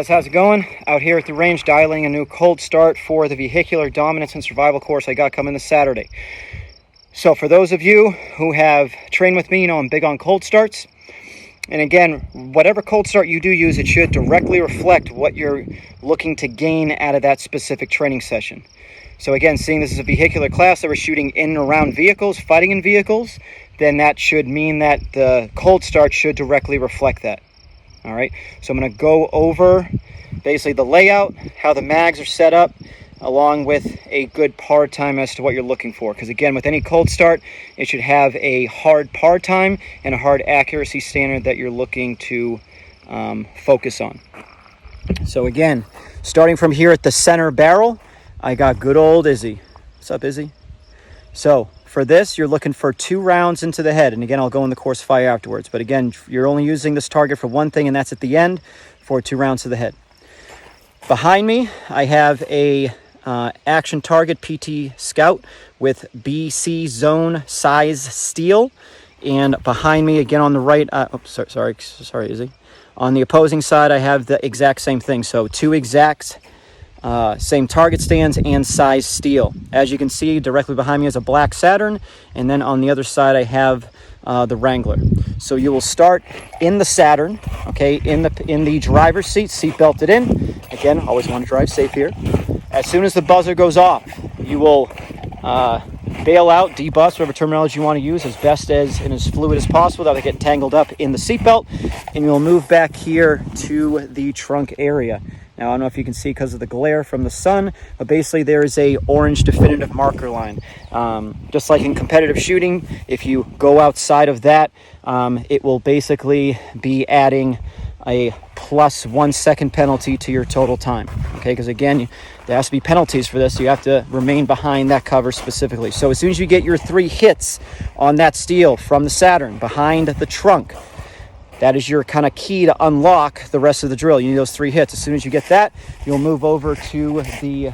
guys, how's it going? Out here at the range dialing a new cold start for the vehicular dominance and survival course I got coming this Saturday. So for those of you who have trained with me, you know I'm big on cold starts. And again, whatever cold start you do use, it should directly reflect what you're looking to gain out of that specific training session. So again, seeing this is a vehicular class that we're shooting in and around vehicles, fighting in vehicles, then that should mean that the cold start should directly reflect that. All right, so I'm going to go over basically the layout, how the mags are set up, along with a good par time as to what you're looking for. Because again, with any cold start, it should have a hard par time and a hard accuracy standard that you're looking to focus on. So again, starting from here at the center barrel, I got good old Izzy. What's up, Izzy? So for this, you're looking for 2 rounds into the head. And again, I'll go in the course fire afterwards. But again, you're only using this target for one thing, and that's at the end for 2 rounds to the head. Behind me, I have a action target PT Scout with BC zone size steel. And behind me, again on the right, sorry, Izzy. On the opposing side, I have the exact same thing. So 2 exact same target stands and size steel. As you can see, directly behind me is a black Saturn, and then on the other side I have the Wrangler. So you will start in the Saturn, okay, in the driver's seat belted in. Again, always want to drive safe here. As soon as the buzzer goes off, you will bail out, debus, whatever terminology you want to use, as best as and as fluid as possible without it getting tangled up in the seatbelt, and you'll move back here to the trunk area. Now, I don't know if you can see because of the glare from the sun, but basically there is a orange definitive marker line. Just like in competitive shooting, if you go outside of that, it will basically be adding a plus 1 second penalty to your total time. Okay, because again, there has to be penalties for this, so you have to remain behind that cover specifically. So as soon as you get your 3 hits on that steel from the Saturn behind the trunk, that is your kind of key to unlock the rest of the drill. You need those 3 hits. As soon as you get that, you'll move over to the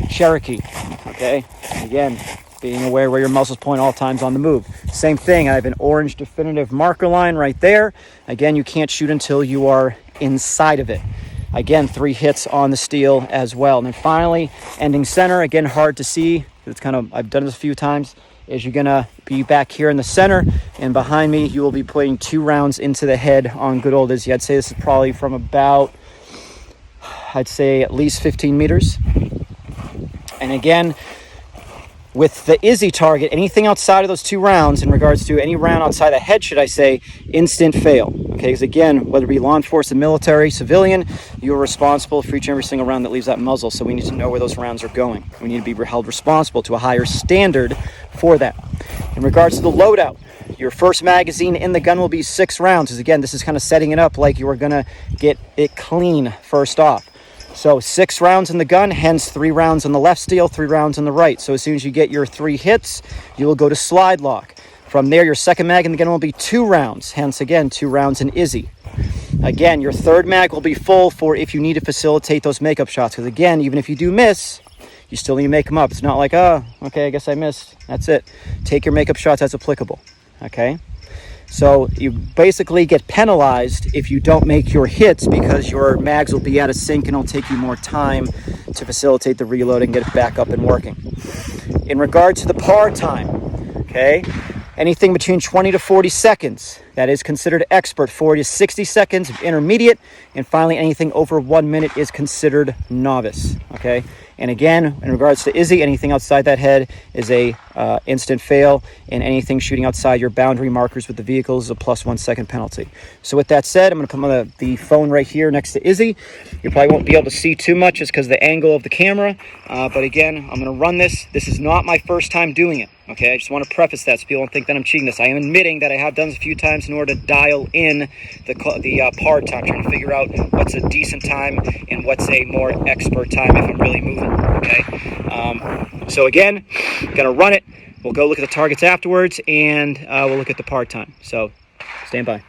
Cherokee. Okay? Again, being aware where your muzzles point all times on the move. Same thing. I have an orange definitive marker line right there. Again, you can't shoot until you are inside of it. Again, 3 hits on the steel as well. And then finally, ending center. Again, hard to see. It's kind of, I've done this a few times. Is you're gonna be back here in the center, and behind me you will be putting 2 rounds into the head on good old Izzy. I'd say this is probably from about, I'd say at least 15 meters. And again, with the Izzy target, anything outside of those 2 rounds, in regards to any round outside the head, should I say, instant fail. Okay, because again, whether it be law enforcement, military, civilian, you're responsible for each and every single round that leaves that muzzle. So we need to know where those rounds are going. We need to be held responsible to a higher standard for that. In regards to the loadout, your first magazine in the gun will be 6 rounds. Because again, this is kind of setting it up like you were gonna get it clean first off. So 6 rounds in the gun, hence 3 rounds on the left steel, 3 rounds on the right. So as soon as you get your 3 hits, you will go to slide lock. From there, your second mag in the gun will be 2 rounds, hence again, 2 rounds in Izzy. Again, your third mag will be full for if you need to facilitate those makeup shots. Because again, even if you do miss, you still need to make them up. It's not like, oh, okay, I guess I missed. That's it. Take your makeup shots as applicable, okay? So you basically get penalized if you don't make your hits because your mags will be out of sync and it'll take you more time to facilitate the reload and get it back up and working. In regard to the par time, okay, anything between 20 to 40 seconds, that is considered expert. 40 to 60 seconds, intermediate, and finally anything over 1 minute is considered novice, okay? And again, in regards to Izzy, anything outside that head is a instant fail, and anything shooting outside your boundary markers with the vehicle is a plus 1 second penalty. So with that said, I'm going to put the phone right here next to Izzy. You probably won't be able to see too much just because of the angle of the camera. But again, I'm going to run this. This is not my first time doing it. Okay, I just want to preface that so people don't think that I'm cheating this. I am admitting that I have done this a few times in order to dial in the par time, trying to figure out what's a decent time and what's a more expert time if I'm really moving. Okay, so again, gonna run it. We'll go look at the targets afterwards, and we'll look at the par time. So stand by.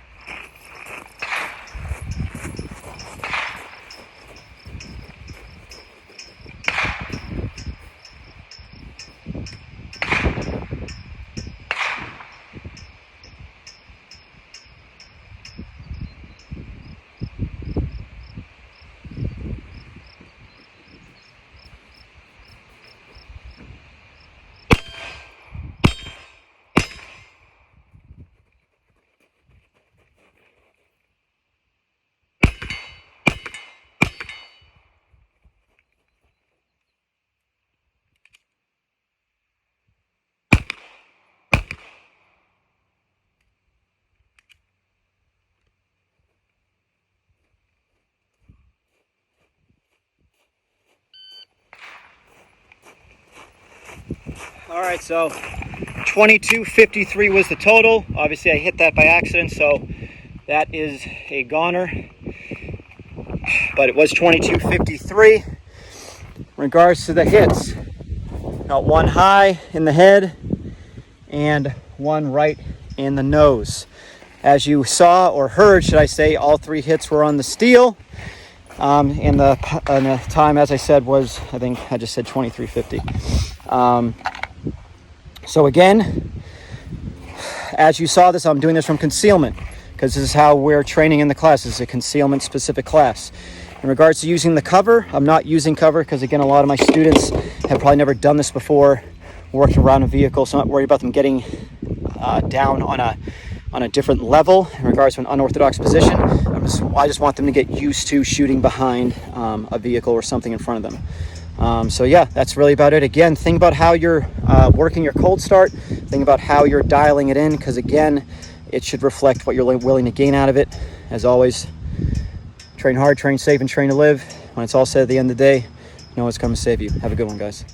All right, so 2253 was the total. Obviously, I hit that by accident, so that is a goner. But it was 2253. In regards to the hits, got one high in the head and one right in the nose. As you saw, or heard, should I say, all three hits were on the steel. And the time, as I said, was, I think I just said 2350. So again, as you saw this, I'm doing this from concealment because this is how we're training in the class. This is a concealment specific class. In regards to using the cover, I'm not using cover because, again, a lot of my students have probably never done this before, working around a vehicle, so I'm not worried about them getting down on a different level in regards to an unorthodox position. I just want them to get used to shooting behind a vehicle or something in front of them. So yeah, that's really about it. Again, think about how you're working your cold start. Think about how you're dialing it in, because again, it should reflect what you're willing to gain out of it. As always, train hard, train safe, and train to live. When it's all said at the end of the day, you know what's coming to save you. Have a good one, guys.